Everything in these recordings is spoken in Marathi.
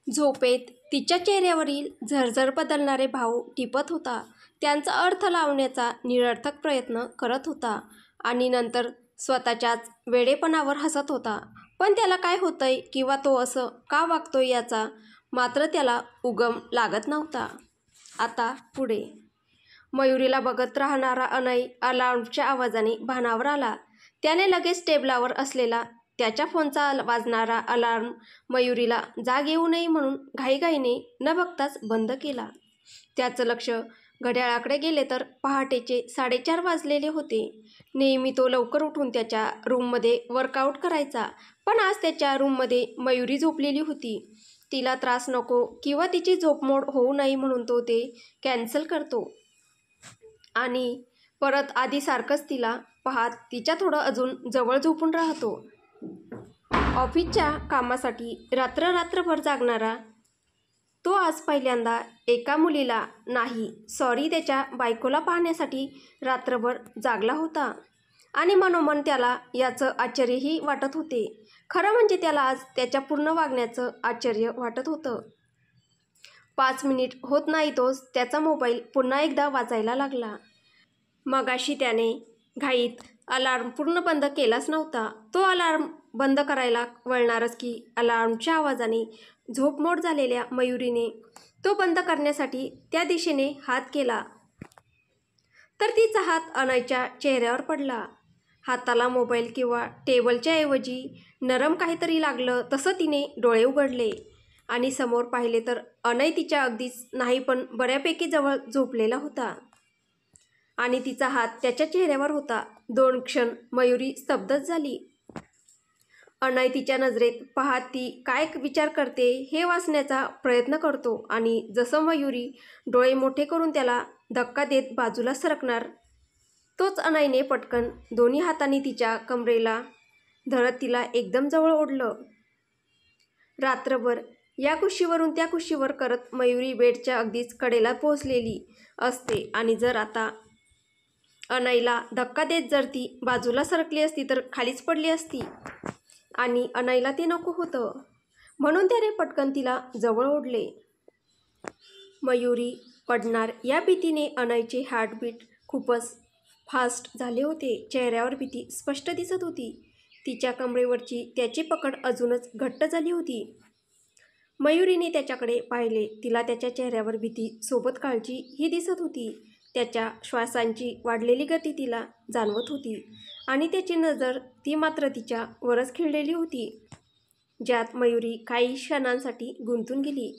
झोपेत तिच्या चेहऱ्यावरील झरझर बदलणारे भाव टिपत होता. त्यांचा अर्थ लावण्याचा निरर्थक प्रयत्न करत होता आणि नंतर स्वतःच्याच वेडेपणावर हसत होता. पण त्याला काय होतंय किंवा तो असं का वागतोय याचा मात्र त्याला उगम लागत नव्हता. आता पुढे मयुरीला बघत राहणारा अनय अलार्मच्या आवाजाने भानावर आला. त्याने लगेच टेबलावर असलेला त्याच्या फोनचा वाजणारा अलार्म मयुरीला जाग येऊ नये म्हणून घाईघाईने न बघताच बंद केला. त्याचं लक्ष घड्याळाकडे गेले तर पहाटेचे 4:30 वाजलेले होते. नेहमी तो लवकर उठून त्याच्या रूममध्ये वर्कआउट करायचा, पण आज त्याच्या रूममध्ये मयुरी झोपलेली होती. तिला त्रास नको किंवा तिची झोपमोड होऊ नये म्हणून तो ते कॅन्सल करतो आणि परत आधीसारखंच तिला पाहत तिच्या थोडं अजून जवळ झोपून राहतो. ऑफिसच्या कामासाठी रात्रभर जागणारा तो आज पहिल्यांदा एका मुलीला नाही सॉरी त्याच्या बायकोला पाहण्यासाठी रात्रभर जागला होता आणि मनोमन त्याला याचं आश्चर्यही वाटत होते. खरं म्हणजे त्याला आज त्याच्या पूर्ण वागण्याचं आश्चर्य वाटत होतं. 5 मिनिट होत नाहीतोच त्याचा मोबाईल पुन्हा एकदा वाजायला लागला. मगाशी त्याने घाईत अलार्म पूर्ण बंद केलाच नव्हता. तो अलार्म बंद करायला वळणारच की अलार्मच्या आवाजाने झोपमोड झालेल्या मयुरीने तो बंद करण्यासाठी त्या दिशेने हात केला तर तिचा हात अनयच्या चेहऱ्यावर पडला. हाताला मोबाईल किंवा टेबलच्या ऐवजी नरम काहीतरी लागलं तसं तिने डोळे उघडले आणि समोर पाहिले तर अनय तिच्या अगदीच नाही पण बऱ्यापैकी जवळ झोपलेला होता आणि तिचा हात त्याच्या चेहऱ्यावर होता. 2 क्षण मयुरी स्तब्धच झाली. अनय तिच्या नजरेत पाहत ती काय विचार करते हे वाचण्याचा प्रयत्न करतो आणि जसं मयुरी डोळे मोठे करून त्याला धक्का देत बाजूला सरकणार तोच अनयने पटकन दोन्ही हातांनी तिच्या कमरेला धरत तिला एकदम जवळ ओढलं. रात्रभर या कुशीवरून त्या कुशीवर करत मयुरी बेडच्या अगदीच कडेला पोहोचलेली असते आणि जर आता अनयला धक्का देत जर ती बाजूला सरकली असती तर खालीच पडली असती आणि अनयला ते नको होतं म्हणून त्याने पटकन तिला जवळ ओढले. मयुरी पडणार या भीतीने अनयचे हार्टबीट खूपच फास्ट झाले होते. चेहऱ्यावर भीती स्पष्ट दिसत होती. तिच्या कमरेवरची त्याची पकड अजूनच घट्ट झाली होती. मयुरीने त्याच्याकडे पाहिले. तिला त्याच्या चेहऱ्यावर भीती सोबत काळजी ही दिसत होती. त्याच्या श्वासांची वाढलेली गती तिला जाणवत होती आणि त्याची नजर ती मात्र तिच्या वरच खिळलेली होती, ज्यात मयुरी काही क्षणांसाठी गुंतून गेली.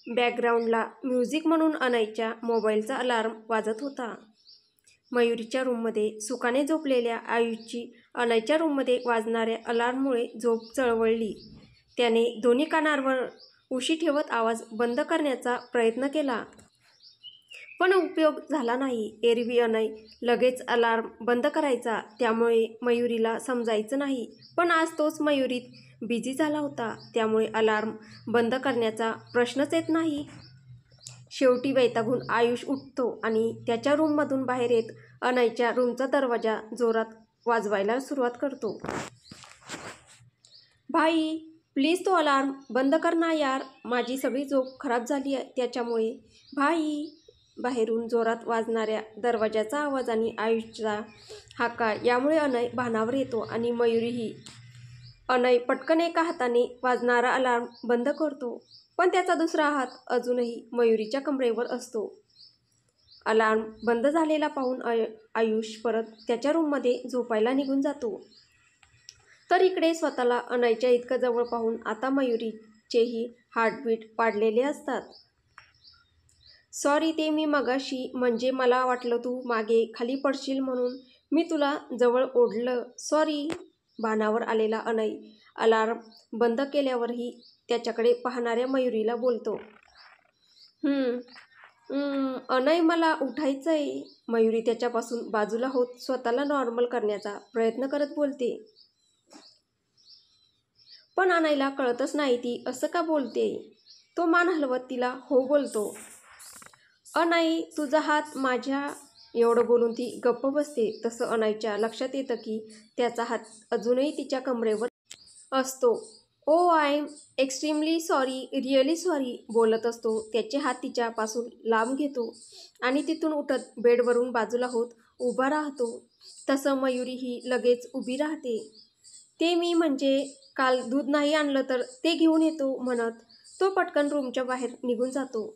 बॅकग्राऊंडला म्युझिक म्हणून अनयच्या मोबाईलचा अलार्म वाजत होता. मयुरीच्या रूममध्ये सुखाने झोपलेल्या आयुषची अनयच्या रूममध्ये वाजणाऱ्या अलार्ममुळे झोप चळवळली. त्याने दोन्ही कानांवर उशी ठेवत आवाज बंद करण्याचा प्रयत्न केला, पण उपयोग झाला नाही. एरवी अनय लगेच अलार्म बंद करायचा, त्यामुळे मयुरीला समजायचं नाही. पण आज तोच मयुरीत बिझी झाला होता, त्यामुळे अलार्म बंद करण्याचा प्रश्नच येत नाही. शेवटी वैतागून आयुष उठतो आणि त्याच्या रूममधून बाहेर येत अनयच्या रूमचा दरवाजा जोरात वाजवायला सुरुवात करतो. भाई प्लीज तो अलार्म बंद कर ना यार, माझी सगळी झोप खराब झाली त्याच्यामुळे. भाई. बाहेरून जोरात वाजणाऱ्या दरवाजाचा आवाज आणि आयुषचा हाका यामुळे अनय भानावर येतो आणि मयुरीही. अनय पटकन एका हाताने वाजणारा अलार्म बंद करतो, पण त्याचा दुसरा हात अजूनही मयुरीच्या कमरेवर असतो. अलार्म बंद झालेला पाहून आयुष परत त्याच्या रूममध्ये झोपायला निघून जातो. तर इकडे स्वतःला अनयच्या इतकं जवळ पाहून आता मयुरीचेही हार्टबीट वाढलेले असतात. सॉरी ते मी मगाशी म्हणजे मला वाटलं तू मागे खाली पडशील म्हणून मी तुला जवळ ओढलं, सॉरी. भानावर आलेला अनय अलार्म बंद केल्यावरही त्याच्याकडे पाहणाऱ्या मयुरीला बोलतो. अनय मला उठायचंय. मयुरी त्याच्यापासून बाजूला होत स्वतःला नॉर्मल करण्याचा प्रयत्न करत बोलते. पण अनयला कळतच नाही ती असं का बोलते. तो मान हलवत तिला हो बोलतो. अनय तुझा हात माझ्या. एवढं बोलून ती गप्प बसते. तसं अनयच्या लक्षात येतं की त्याचा हात अजूनही तिच्या कमरेवर असतो. Oh I am extremely sorry, really sorry बोलत असतो. त्याचे हात तिच्यापासून लांब घेतो आणि तिथून उठत बेडवरून बाजूला होत उभा राहतो. तसं मयुरी ही लगेच उभी राहते. ते मी म्हणजे काल दूध नाही आणलं तर ते घेऊन येतो म्हणत तो पटकन रूमच्या बाहेर निघून जातो.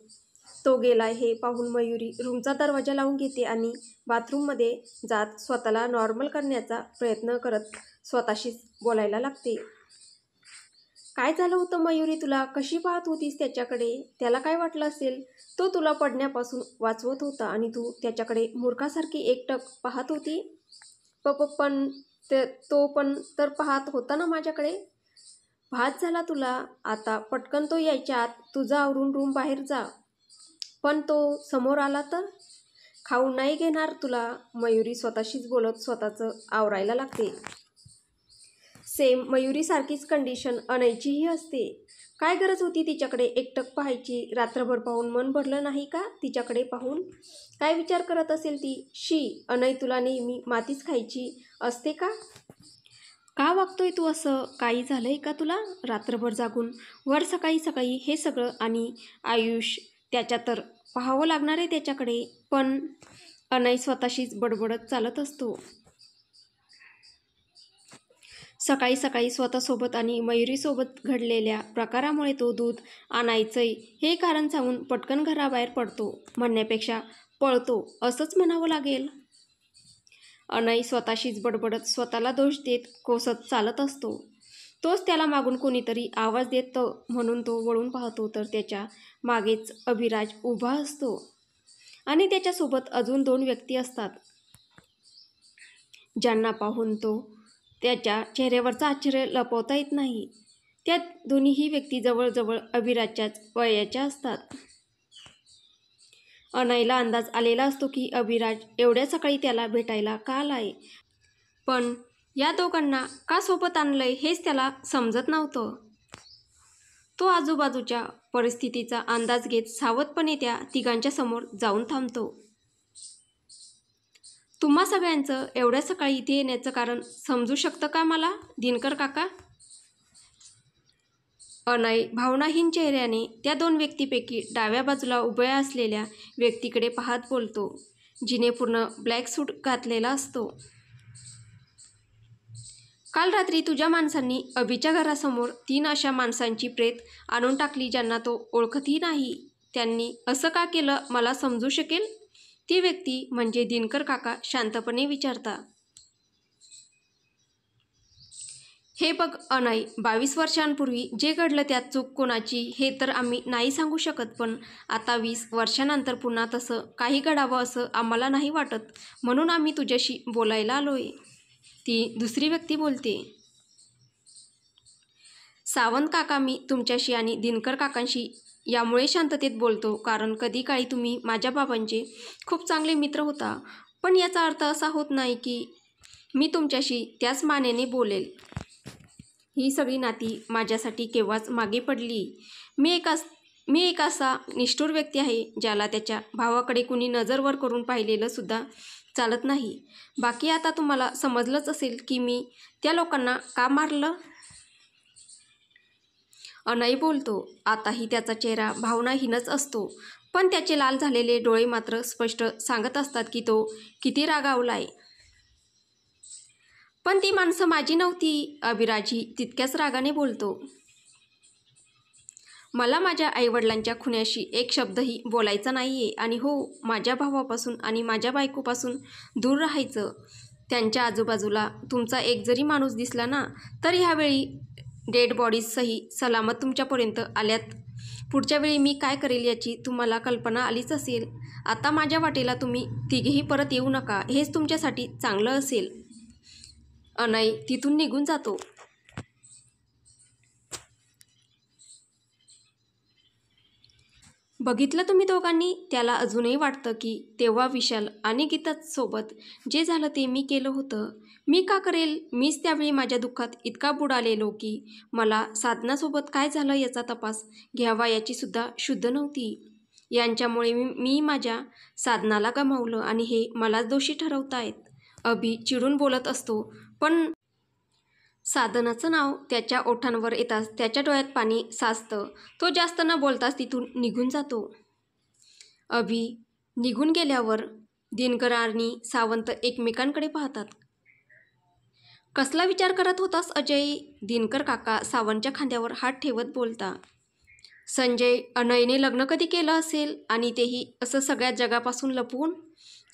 तो गेलाय हे पाहून मयुरी रूमचा दरवाजा लावून घेते आणि बाथरूममध्ये जात स्वतःला नॉर्मल करण्याचा प्रयत्न करत स्वतःशीच बोलायला लागते. काय झालं होतं मयुरी, तुला कशी पाहत होतीस त्याच्याकडे? त्याला काय वाटलं असेल? तो तुला पडण्यापासून वाचवत होता आणि तू त्याच्याकडे मूर्खासारखी एकटक पाहत होती. पण तो पण तर पाहत होता ना माझ्याकडे. भात झाला तुला. आता पटकन तो यायच्या आत तुझं आवरून रूम बाहेर जा. पण तो समोर आला तर खाऊ नाही घेणार तुला. मयुरी स्वतःशीच बोलत स्वतःचं आवरायला लागते. सेम मयुरीसारखीच कंडिशन अनयचीही असते. काय गरज होती तिच्याकडे एकटक पाहायची? रात्रभर पाहून मन भरलं नाही का तिच्याकडे पाहून? काय विचार करत असेल ती? शी, अनय तुला नेहमी मातीच खायची असते का? का वागतोय तू असं? काही झालंय का तुला? रात्रभर जागून वर सकाळी सकाळी हे सगळं आणि आयुष त्याच्या तर पाहावं लागणार आहे त्याच्याकडे. पण अनय स्वतःशीच बडबडत चालत असतो. सकाळी सकाळी स्वतःसोबत आणि मयुरीसोबत घडलेल्या प्रकारामुळे तो दूध आणायचंय हे कारण सांगून पटकन घराबाहेर पडतो म्हणण्यापेक्षा पळतो असंच म्हणावं लागेल. अनय स्वतःशीच बडबडत स्वतःला दोष देत कोसत चालत असतो. तोच त्याला मागून कोणीतरी आवाज देतं म्हणून तो वळून पाहतो तर त्याच्या मागेच अभिराज उभा असतो आणि त्याच्यासोबत अजून 2 व्यक्ती असतात ज्यांना पाहून तो त्याच्या चेहऱ्यावरचं आश्चर्य लपवता येत नाही. त्या दोन्हीही व्यक्ती जवळजवळ अभिराजच्याच वयाच्या असतात. अनयला अंदाज आलेला असतो की अभिराज एवढ्या सकाळी त्याला भेटायला का आलाय. पण या दोघांना का सोबत आणलंय हेच त्याला समजत नव्हतं. तो आजूबाजूच्या परिस्थितीचा अंदाज घेत सावधपणे त्या तिघांच्या समोर जाऊन थांबतो. तुम्हा सगळ्यांचं एवढ्या सकाळी इथे येण्याचं कारण समजू शकतं का मला, दिनकर काका? अनय भावनाहीन चेहऱ्याने त्या 2 व्यक्तीपैकी डाव्या बाजूला उभ्या असलेल्या व्यक्तीकडे पाहत बोलतो, जिने पूर्ण ब्लॅक सूट घातलेला असतो. काल रात्री तुझ्या माणसांनी अभिच्या घरासमोर 3 अशा माणसांची प्रेत आणून टाकली ज्यांना तो ओळखतही नाही. त्यांनी असं का केलं मला समजू शकेल? ती व्यक्ती म्हणजे दिनकर काका शांतपणे विचारता. हे बघ अनय, 22 वर्षांपूर्वी जे घडलं त्यात चूक कोणाची हे तर आम्ही नाही सांगू शकत. पण आता 20 वर्षांनंतर पुन्हा तसं काही घडावं असं आम्हाला नाही वाटत म्हणून आम्ही तुझ्याशी बोलायला आलोय. ती दुसरी व्यक्ती बोलते. सावंत काका, मी तुमच्याशी आणि दिनकर काकांशी यामुळे शांततेत बोलतो कारण कधी काळी तुम्ही माझ्या बाबांचे खूप चांगले मित्र होता. पण याचा अर्थ असा होत नाही की मी तुमच्याशी त्याच मानेने बोलेल. ही सगळी नाती माझ्यासाठी केव्हाच मागे पडली. मी एक असा निष्ठुर व्यक्ती आहे ज्याला त्याच्या भावाकडे कुणी नजर वर करून पाहिलेलं सुद्धा चालत नाही. बाकी आता तुम्हाला समजलंच असेल की मी त्या लोकांना का मारलं. अनय बोलतो. आताही त्याचा चेहरा भावनाहीनच असतो पण त्याचे लाल झालेले डोळे मात्र स्पष्ट सांगत असतात की तो किती रागावलाय. पण ती माणसं माझी नव्हती. अभिराजही तितक्याच रागाने बोलतो. मला माझ्या आईवडिलांच्या खुन्याशी एक शब्दही बोलायचा नाहीये आणि हो, माझ्या भावापासून आणि माझ्या बायकोपासून दूर राहायचं. त्यांच्या आजूबाजूला तुमचा एक जरी माणूस दिसला ना तर ह्यावेळी डेड बॉडीजसही सलामत तुमच्यापर्यंत आल्यात. पुढच्या वेळी मी काय करेल याची तुम्हाला कल्पना आलीच असेल. आता माझ्या वाटेला तुम्ही तिघेही परत येऊ नका, हेच तुमच्यासाठी चांगलं असेल. अनय तिथून निघून जातो. बघितलं तुम्ही दोघांनी? त्याला अजूनही वाटतं की तेव्हा विशाल आणि गीतासोबत जे झालं ते मी केलं होतं. मी का करेल? मीच त्यावेळी माझ्या दुःखात इतका बुडालेलो की मला साधनासोबत काय झालं याचा तपास घ्यावा याची सुद्धा शुद्ध नव्हती. यांच्यामुळे मी माझ्या साधनाला गमावलं आणि हे मलाच दोषी ठरवतायत. अभि चिडून बोलत असतो. पण साधनाचं नाव त्याच्या ओठांवर येताच त्याच्या डोळ्यात पाणी साचतं. तो जास्त न बोलताच तिथून निघून जातो. अभि निघून गेल्यावर दिनकर आणि सावंत एकमेकांकडे पाहतात. कसला विचार करत होतास अजय? दिनकर काका सावंतच्या खांद्यावर हात ठेवत बोलता. संजय अनयने लग्न कधी केलं असेल, आणि तेही असं सगळ्या जगापासून लपवून?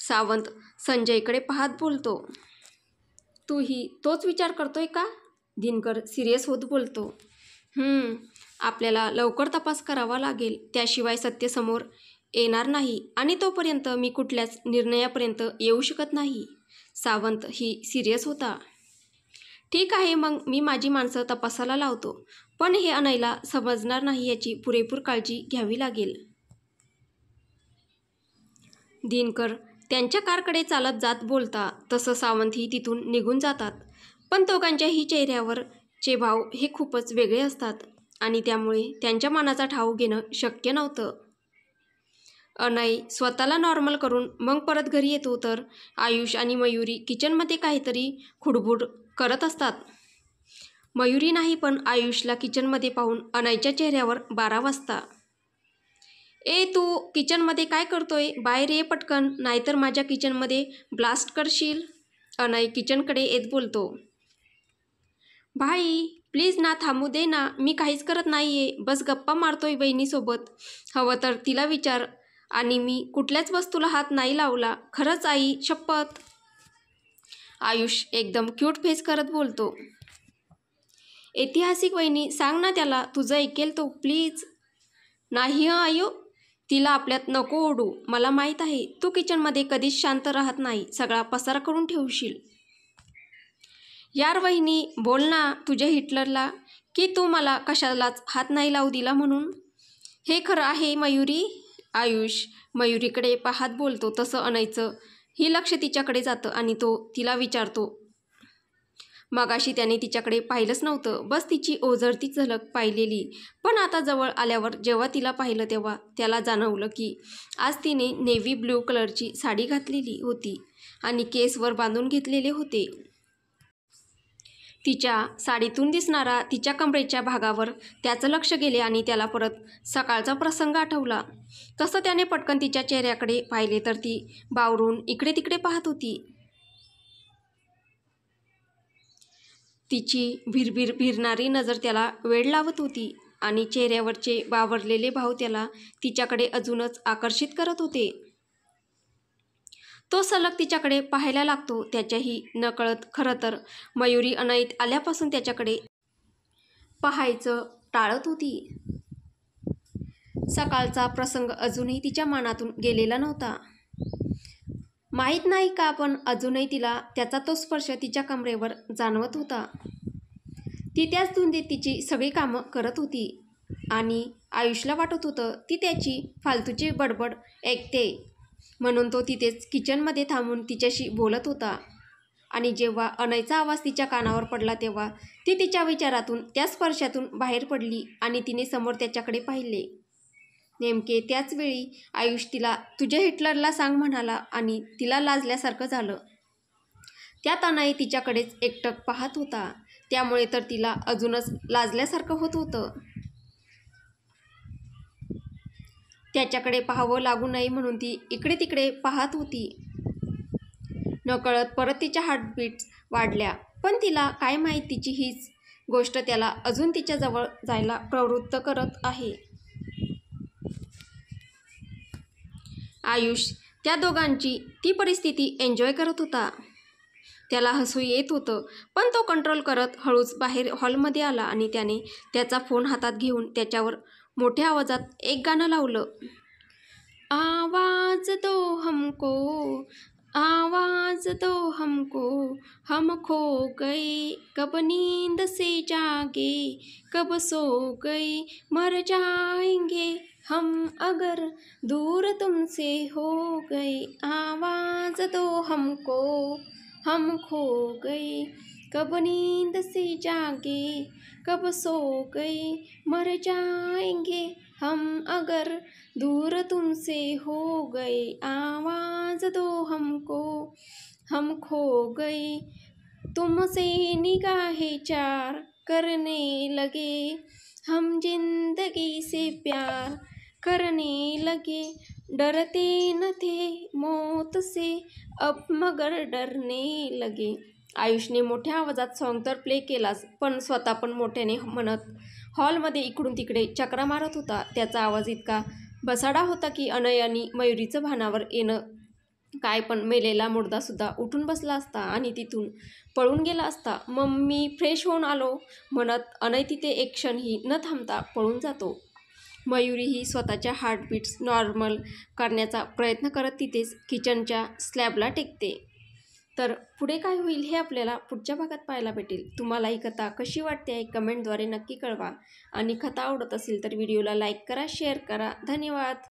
सावंत संजयकडे पाहत बोलतो. तूही तोच विचार करतोय का? दिनकर सिरियस होत बोलतो. आपल्याला लवकर तपास करावा लागेल, त्याशिवाय सत्य समोर येणार नाही, आणि तोपर्यंत मी कुठल्याच निर्णयापर्यंत येऊ शकत नाही. सावंत ही सिरियस होता. ठीक आहे, मग मी माझी माणसं तपासाला लावतो, पण हे अनयला समजणार नाही याची पुरेपूर काळजी घ्यावी लागेल. दिनकर त्यांच्या कारकडे चालत जात बोलता. तसं सावंतही तिथून निघून जातात. पण दोघांच्याही चेहऱ्यावरचे भाव हे खूपच वेगळे असतात, आणि त्यामुळे त्यांच्या मनाचा ठाव घेणं शक्य नव्हतं. अनय स्वतःला नॉर्मल करून मग परत घरी येतो, तर आयुष आणि मयुरी किचनमध्ये काहीतरी खुडबुड करत असतात. मयुरी नाही, पण आयुषला किचनमध्ये पाहून अनयच्या चेहऱ्यावर 12 वाजता. तू किचनमध्ये काय करतोय? बाहेर ये पटकन, नाहीतर माझ्या किचनमध्ये ब्लास्ट करशील. अनय किचनकडे येत बोलतो. भाई प्लीज ना, थांबू दे ना, मी काहीच करत नाहीये, बस गप्पा मारतोय बहिणीसोबत. हवं तर तिला विचार, आणि मी कुठल्याच वस्तूला हात नाही लावला, खरंच आई, शपथ. आयुष एकदम क्यूट फेस करत बोलतो. ऐतिहासिक वहिनी, सांग ना त्याला, तुझं ऐकेल तो, प्लीज. नाही आयो, तिला आपल्यात नको ओढू. मला माहीत आहे तू किचनमध्ये कधीच शांत राहत नाही, सगळा पसारा करून ठेवशील. यार वहिनी, बोल ना तुझ्या हिटलरला, की तू मला कशालाच हात नाही लावू दिला म्हणून. हे खरं आहे मयुरी. आयुष मयुरीकडे पाहत बोलतो. तसं अनयचं ही लक्ष तिच्याकडे जातं, आणि तो तिला विचारतो. मगाशी त्याने तिच्याकडे पाहिलंच नव्हतं, बस तिची ओझरती झलक पाहिलेली, पण आता जवळ आल्यावर जेव्हा तिला पाहिलं तेव्हा त्याला जाणवलं की आज तिने नेव्ही ब्ल्यू कलरची साडी घातलेली होती आणि केस वर बांधून घेतलेले होते. तिच्या साडीतून दिसणारा तिच्या कमरेच्या भागावर त्याचं लक्ष गेले, आणि त्याला परत सकाळचा प्रसंग आठवला. तसं त्याने पटकन तिच्या चेहऱ्याकडे पाहिले, तर ती बावरून इकडे तिकडे पाहत होती. तिची भिरभिर भिरणारी नजर त्याला वेड लावत होती, आणि चेहऱ्यावरचे बावरलेले भाव त्याला तिच्याकडे अजूनच आकर्षित करत होते. तो सलग तिच्याकडे पाहायला लागतो. त्याच्याही नकळत खरं तर मयुरी अनयत आल्यापासून त्याच्याकडे पाहायचं टाळत होती. सकाळचा प्रसंग अजूनही तिच्या मनातून गेलेला नव्हता. माहीत नाही का, पण अजूनही तिला त्याचा तो स्पर्श तिच्या कमरेवर जाणवत होता. ती त्याच धुंदीत तिची सगळी कामं करत होती, आणि आयुषला वाटत होतं ती त्याची फालतूची बडबड ऐकते, म्हणून तो तिथेच किचनमध्ये थांबून तिच्याशी बोलत होता. आणि जेव्हा अनयचा आवाज तिच्या कानावर पडला, तेव्हा ती तिच्या विचारातून, त्या स्पर्शातून बाहेर पडली, आणि तिने समोर त्याच्याकडे पाहिले. नेमके त्याच वेळी आयुष तिला तुझ्या हिटलरला सांग म्हणाला, आणि तिला लाजल्यासारखं झालं. त्यात अनय तिच्याकडेच एकटक पाहत होता, त्यामुळे तर तिला अजूनच लाजल्यासारखं होत होतं. त्याच्याकडे पाहावं लागू नये म्हणून ती इकडे तिकडे पाहत होती. नकळत परत तिच्या हार्टबीट्स वाढल्या, पण तिला काय माहीत तिची हीच गोष्ट त्याला अजून तिच्याजवळ जायला प्रवृत्त करत आहे. आयुष त्या दोघांची ती परिस्थिती एन्जॉय करत होता. त्याला हसू येत होतं, पण तो कंट्रोल करत हळूच बाहेर हॉलमध्ये आला, आणि त्याने त्याचा फोन हातात घेऊन त्याच्यावर मोठ्या आवाजात एक गाणं लावलं. आवाज दो हमको, आवाज दो हमको, हम खो गए, कब नींद से जागे, कब सो गए, मर जाएंगे हम अगर दूर तुमसे हो गए. आवाज दो हमको, हम खो गए, कब नींद से जागे, कब सो गए, मर जाएंगे हम अगर दूर तुमसे हो गए. आवाज दो हमको, हम खो गए, तुमसे निगाहें चार करने लगे, हम जिंदगी से प्यार करने लगे, डरते न थे मौत से अब मगर डरने लगे. आयुषने मोठ्या आवाजात सॉन्ग तर प्ले केलाच, पण स्वतः पण मोठ्याने म्हणत हॉलमध्ये इकडून तिकडे चक्रा मारत होता. त्याचा आवाज इतका बसाडा होता की अनय आणि मयुरीचं भानावर येणं काय, पण मेलेला मुर्दासुद्धा उठून बसला असता आणि तिथून पळून गेला असता. मम्मी फ्रेश होऊन आलो म्हणत अनय तिथे एक क्षणही न थांबता पळून जातो. मयुरी ही स्वतःच्या हार्टबीट्स नॉर्मल करण्याचा प्रयत्न करत तिथेच किचनच्या स्लॅबला टेकते. तर पुढे काय होईल हे आपल्याला पुढच्या भागात पाहायला भेटेल. तुम्हाला ही कथा कशी वाटते आहे कमेंटद्वारे नक्की कळवा आणि कथा आवडत असेल तर व्हिडिओला लाईक करा, शेअर करा. धन्यवाद.